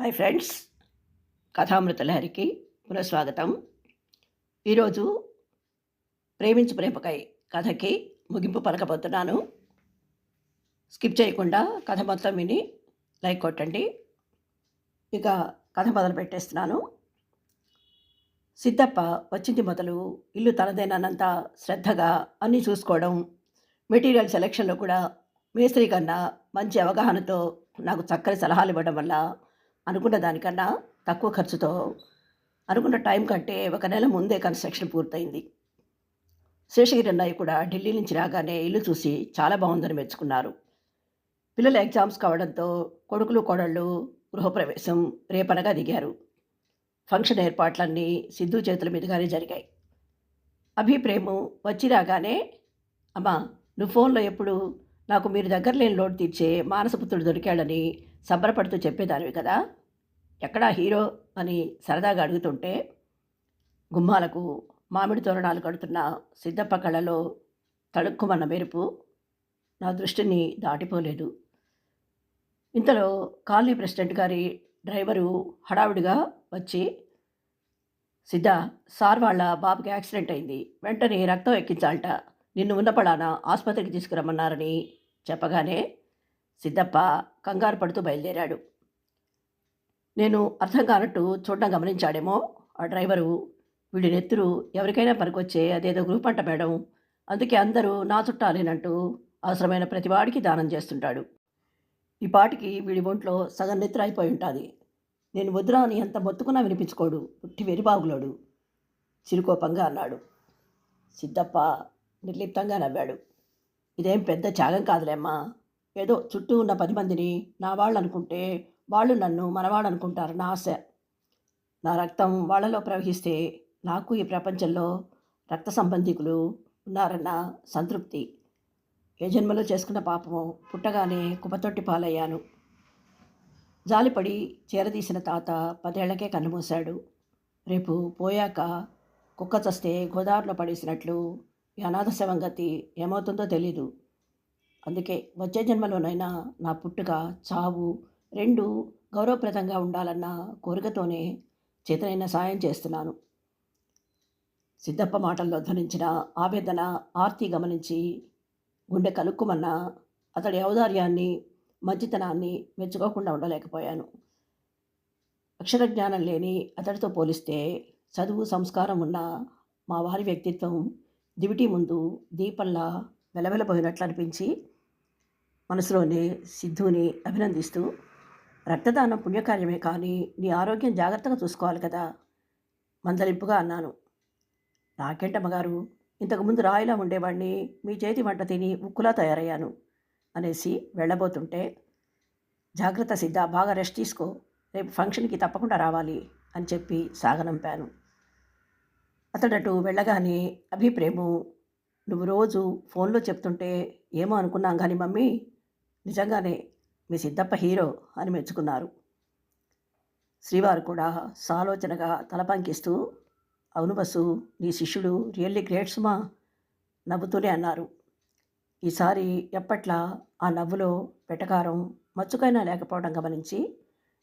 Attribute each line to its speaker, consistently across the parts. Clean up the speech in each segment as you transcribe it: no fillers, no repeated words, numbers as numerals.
Speaker 1: Hi friends, కథామృత లహరికి పునఃస్వాగతం. ఈరోజు 'ప్రేమించు ప్రేమకై' కథకి ముగింపు పలకబోతున్నాను. స్కిప్ చేయకుండా కథ మొత్తం విని లైక్ కొట్టండి. ఇక కథ మొదలు పెట్టేస్తున్నాను. సిద్ధప్ప వచ్చింది మొదలు ఇల్లు తనదేనన్నంత శ్రద్ధగా అన్నీ చూసుకోవడం, మెటీరియల్ సెలక్షన్లో కూడా మేస్త్రి కన్నా మంచి అవగాహనతో నాకు చక్కని సలహాలు ఇవ్వడం వల్ల అనుకున్న దానికన్నా తక్కువ ఖర్చుతో అనుకున్న టైం కంటే ఒక నెల ముందే కన్స్ట్రక్షన్ పూర్తయింది. శేషగిరి అన్నయ్య కూడా ఢిల్లీ నుంచి రాగానే ఇల్లు చూసి చాలా బాగుందని మెచ్చుకున్నారు. పిల్లల ఎగ్జామ్స్ కావడంతో కొడుకులు కోడళ్ళు గృహప్రవేశం రేపనగా దిగారు. ఫంక్షన్ ఏర్పాట్లన్నీ సిద్ధు చేతుల మీదుగానే జరిగాయి. అభిప్రేము వచ్చి రాగానే, అమ్మా నువ్వు ఫోన్లో ఎప్పుడు నాకు మీరు దగ్గర లేని లోటు తీర్చే మానసపుత్రుడు దొరికాడని సంబరపడుతూ చెప్పేదానివి కదా, ఎక్కడా హీరో అని సరదాగా అడుగుతుంటే గుమ్మాలకు మామిడి తోరణాలు కడుతున్న సిద్ధప్ప కళ్ళలో తడుక్కుమన్న మెరుపు నా దృష్టిని దాటిపోలేదు. ఇంతలో కాలనీ ప్రెసిడెంట్ గారి డ్రైవరు హడావుడిగా వచ్చి, సిద్ధ, సార్ వాళ్ళ బాబుకి యాక్సిడెంట్ అయింది, వెంటనే రక్తం ఎక్కించాలట, నిన్ను ఉన్నపడాన ఆసుపత్రికి తీసుకురమ్మన్నారని చెప్పగానే సిద్ధప్ప కంగారు పడుతూ బయలుదేరాడు. నేను అర్థం కానట్టు చూడడం గమనించాడేమో ఆ డ్రైవరు, వీడి నెత్తురు ఎవరికైనా పనికొచ్చే అదేదో గ్రూప్ అంట మేడం, అందుకే అందరూ నా చుట్టాలేనంటూ అవసరమైన ప్రతివాడికి దానం చేస్తుంటాడు. ఈ పాటికి వీడి ఒంట్లో సగం నెత్తురు అయిపోయి ఉంటుంది. నేను వద్దురా అని ఎంత మొత్తుకున్నా వినిపించుకోడు, పుట్టి వెరిబాగులోడు చిరుకోపంగా అన్నాడు. సిద్ధప్ప నిర్లిప్తంగా నవ్వాడు. ఇదేం పెద్ద త్యాగం కాదులేమ్మా, ఏదో చుట్టూ ఉన్న 10 మందిని నా వాళ్ళు అనుకుంటే వాళ్ళు నన్ను మనవాడు అనుకుంటారన్న ఆశ. నా రక్తం వాళ్ళలో ప్రవహిస్తే నాకు ఈ ప్రపంచంలో రక్త సంబంధికులు ఉన్నారన్న సంతృప్తి. ఏ జన్మలో చేసుకున్న పాపమో పుట్టగానే కుపతొట్టి పాలయ్యాను. జాలిపడి చేరదీసిన తాత 10 ఏళ్లకే కన్నుమూశాడు. రేపు పోయాక కుక్క చస్తే గోదావరిలో పడేసినట్లు ఈ అనాథ శవం గతి ఏమవుతుందో తెలీదు. అందుకే వచ్చే జన్మలోనైనా నా పుట్టుక చావు రెండు గౌరవప్రదంగా ఉండాలన్న కోరికతోనే చేతనైన సాయం చేస్తున్నాను. సిద్ధప్ప మాటల్లో ధ్వనించిన ఆవేదన ఆర్తి గమనించి గుండె కలుక్కుమన్న అతడి ఔదార్యాన్ని మంచితనాన్ని మెచ్చుకోకుండా ఉండలేకపోయాను. అక్షర జ్ఞానం లేని అతడితో పోలిస్తే చదువు సంస్కారం ఉన్న మా వారి వ్యక్తిత్వం దివిటి ముందు దీపంలా వెలవెలబోయినట్లు అనిపించి మనసులోనే సిద్ధుని అభినందిస్తూ, రక్తదానం పుణ్యకార్యమే కానీ నీ ఆరోగ్యం జాగ్రత్తగా చూసుకోవాలి కదా మందలింపుగా అన్నాను. నాకేంటమ్మగారు, ఇంతకుముందు రాయిలా ఉండేవాడిని, మీ చేతి వంట తిని ఉక్కులా తయారయ్యాను అనేసి వెళ్ళబోతుంటే, జాగ్రత్త సిద్ధ, బాగా రెస్ట్ తీసుకో, రేపు ఫంక్షన్కి తప్పకుండా రావాలి అని చెప్పి సాగనంపాను. అతడటు వెళ్ళగానే అభిప్రేము, నువ్వు రోజు ఫోన్లో చెప్తుంటే ఏమో అనుకున్నాం కానీ మమ్మీ, నిజంగానే మీ సిద్ధప్ప హీరో అని మెచ్చుకున్నారు. శ్రీవారు కూడా సాలోచనగా తలపంకిస్తూ, అవును బస్సు, నీ శిష్యుడు రియల్లీ గ్రేట్ సుమా నవ్వుతూనే అన్నారు. ఈసారి ఎప్పట్లా ఆ నవ్వులో వెటకారం మచ్చుకైనా లేకపోవడం గమనించి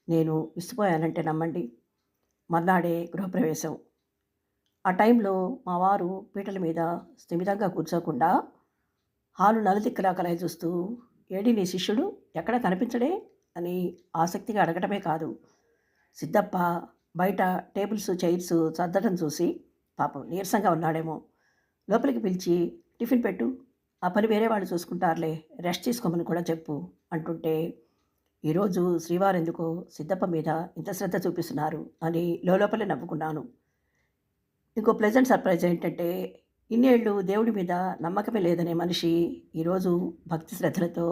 Speaker 1: నేను విసిపోయానంటే నమ్మండి. మర్నాడే గృహప్రవేశం. ఆ టైంలో మా వారు పీటల మీద స్థిమితంగా కూర్చోకుండా హాలు నలుదిక్కులా కలయి చూస్తూ, ఏడి నీ శిష్యుడు, ఎక్కడ కనిపించడే అని ఆసక్తిగా అడగటమే కాదు, సిద్ధప్ప బయట టేబుల్స్ చైర్స్ సర్దటం చూసి పాపం నీరసంగా ఉన్నాడేమో, లోపలికి పిలిచి టిఫిన్ పెట్టు, ఆ పని వేరే వాళ్ళు చూసుకుంటారులే, రెస్ట్ తీసుకోమని కూడా చెప్పు అంటుంటే, ఈరోజు శ్రీవారు ఎందుకో సిద్ధప్ప మీద ఇంత శ్రద్ధ చూపిస్తున్నారు అని లోపలే నవ్వుకున్నాను. ఇంకో ప్లెజెంట్ సర్ప్రైజ్ ఏంటంటే, ఇన్నేళ్ళు దేవుడి మీద నమ్మకమే లేదనే మనిషి ఈరోజు భక్తి శ్రద్ధలతో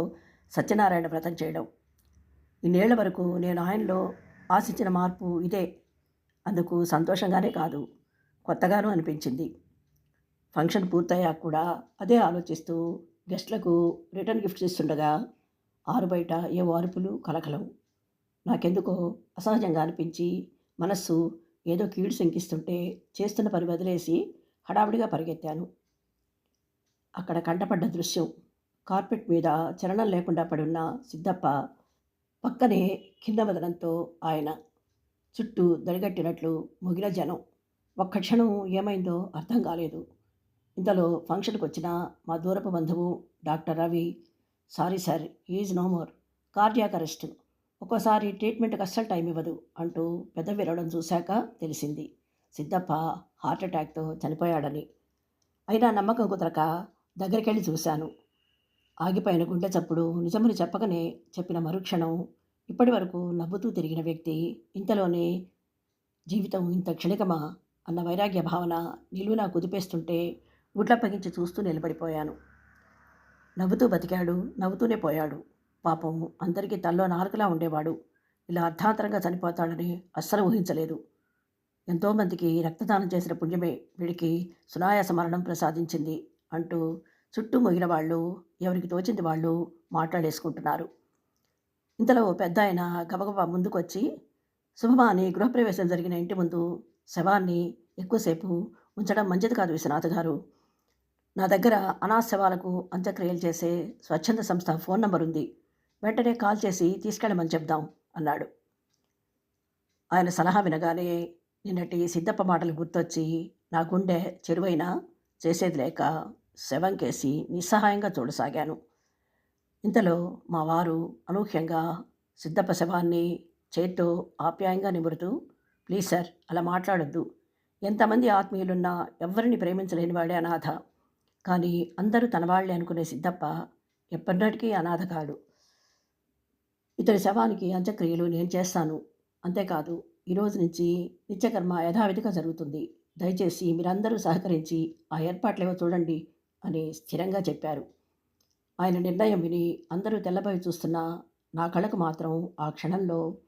Speaker 1: సత్యనారాయణ వ్రతం చేయడం. ఇన్నేళ్ల వరకు నేను ఆయనలో ఆశించిన మార్పు ఇదే. అందుకు సంతోషంగానే కాదు, కొత్తగానూ అనిపించింది. ఫంక్షన్ పూర్తయ్యాక కూడా అదే ఆలోచిస్తూ గెస్ట్లకు రిటర్న్ గిఫ్ట్స్ ఇస్తుండగా ఆరు బయట ఏవో అరుపులు కలకలం. నాకెందుకో అసహజంగా అనిపించి మనస్సు ఏదో కీడు శంకిస్తుంటే చేస్తున్న పని వదిలేసి హడావిడిగా పరిగెత్తాను. అక్కడ కంటపడ్డ దృశ్యం, కార్పెట్ మీద చలనం లేకుండా పడి ఉన్న సిద్ధప్ప పక్కనే కింద వదనంతో ఆయన. చుట్టూ దడిగట్టినట్లు మొగిన జనం. ఒక్క క్షణం ఏమైందో అర్థం కాలేదు. ఇంతలో ఫంక్షన్‌కొచ్చిన మా దూరపు బంధువు doctor Ravi, "sorry sir, he is no more. Cardiac arrest. ఒక్కోసారి ట్రీట్మెంట్‌కి అస్సలు టైం ఇవ్వదు" అంటూ పెదవి విరవడం చూశాక తెలిసింది సిద్ధప్ప హార్ట్ అటాక్‌తో చనిపోయాడని. అయినా నమ్మకం కుదరక దగ్గరికెళ్ళి చూశాను. ఆగిపోయిన గుండె చప్పుడు నిజమని చెప్పకనే చెప్పిన మరుక్షణం ఇప్పటివరకు నవ్వుతూ తిరిగిన వ్యక్తి ఇంతలోనే జీవితం ఇంత క్షణికమా అన్న వైరాగ్య భావన నిలువునా కుదిపేస్తుంటే గుడ్లప్పగించి చూస్తూ నిలబడిపోయాను. నవ్వుతూ బతికాడు, నవ్వుతూనే పోయాడు. పాపం అందరికీ తల్లో నాలుకలా ఉండేవాడు. ఇలా అర్ధాంతరంగా చనిపోతాడని అస్సలు ఊహించలేదు. ఎంతోమందికి రక్తదానం చేసిన పుణ్యమే వీడికి సునాయాస మరణం ప్రసాదించింది అంటూ చుట్టూ మొగిన వాళ్ళు ఎవరికి తోచింది వాళ్ళు మాట్లాడేసుకుంటున్నారు. ఇంతలో ఓ పెద్దాయన గబగబా ముందుకొచ్చి, "శుభమా అని గృహప్రవేశం జరిగిన ఇంటి ముందు శవాన్ని ఎక్కువసేపు ఉంచడం మంచిది కాదు విశ్వనాథ్ గారు. నా దగ్గర అనాథ శవాలకు అంత్యక్రియలు చేసే స్వచ్ఛంద సంస్థ ఫోన్ నంబర్ ఉంది. వెంటనే కాల్ చేసి తీసుకెళ్ళమని చెప్దాం" అన్నాడు. ఆయన సలహా వినగానే నిన్నటి సిద్ధప్ప మాటలు గుర్తొచ్చి నా గుండె చెరువైనా చేసేది లేక శవం కేసి నిస్సహాయంగా చూడసాగాను. ఇంతలో మా వారు అనూహ్యంగా సిద్ధప్ప శవాన్ని చేత్తో ఆప్యాయంగా నిమురుతూ, "ప్లీజ్ సార్, అలా మాట్లాడొద్దు. ఎంతమంది ఆత్మీయులున్నా ఎవ్వరిని ప్రేమించలేని వాడే అనాథ. కానీ అందరూ తన వాళ్ళే అనుకునే సిద్ధప్ప ఎప్పటినాటికీ అనాథ కాడు. ఇతడి శవానికి అంత్యక్రియలు నేను చేస్తాను. అంతేకాదు, ఈరోజు నుంచి నిత్యకర్మ యథావిధిగా జరుగుతుంది. దయచేసి మీరందరూ సహకరించి ఆ ఏర్పాట్లేవో చూడండి" అని స్థిరంగా చెప్పారు. ఆయన నిర్ణయం విని అందరూ తెల్లబోయి చూస్తున్నా నా కళ్ళకు మాత్రం ఆ క్షణంలో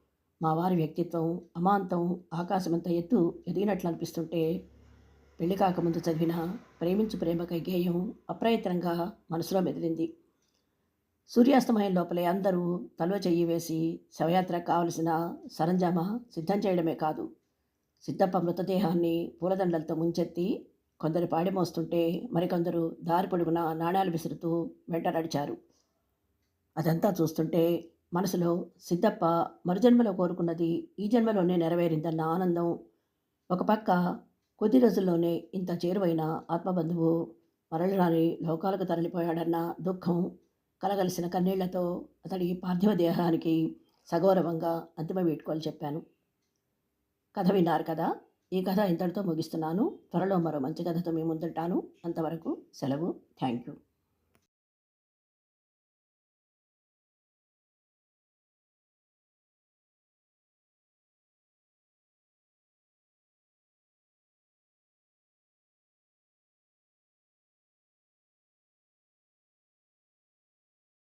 Speaker 1: మా వారి వ్యక్తిత్వం అమాంతం ఆకాశమంత ఎత్తు ఎదిగినట్లు అనిపిస్తుంటే, పెళ్లి కాకముందు చదివిన ప్రేమించు ప్రేమకై గేయం అప్రయత్నంగా మనసులో మెదిలింది. సూర్యాస్తమయం లోపలే అందరూ తలో చెయ్యి వేసి శవయాత్రకు కావలసిన సరంజామా సిద్ధం చేయడమే కాదు, సిద్ధప్ప మృతదేహాన్ని పూలదండలతో ముంచెత్తి కొందరు పాడి మోస్తుంటే మరికొందరు దారి పొడుగునా నాణేలు విసురుతూ వెంట నడిచారు. అదంతా చూస్తుంటే మనసులో సిద్ధప్ప మరుజన్మలో కోరుకున్నది ఈ జన్మలోనే నెరవేరిందన్న ఆనందం, ఒక పక్క కొద్ది రోజుల్లోనే ఇంత చేరువైన ఆత్మబంధువు మరలరాని లోకాలకు తరలిపోయాడన్న దుఃఖం కలగలిసిన కన్నీళ్లతో అతడి పార్థివ దేహానికి సగౌరవంగా అంతిమ వీడ్కోలు చెప్పాను. కథ విన్నారు కదా. ఈ కథ ఇంతటితో ముగిస్తున్నాను. త్వరలో మరో మంచి కథతో మీ ముందుంటాను. అంతవరకు సెలవు. Thank you.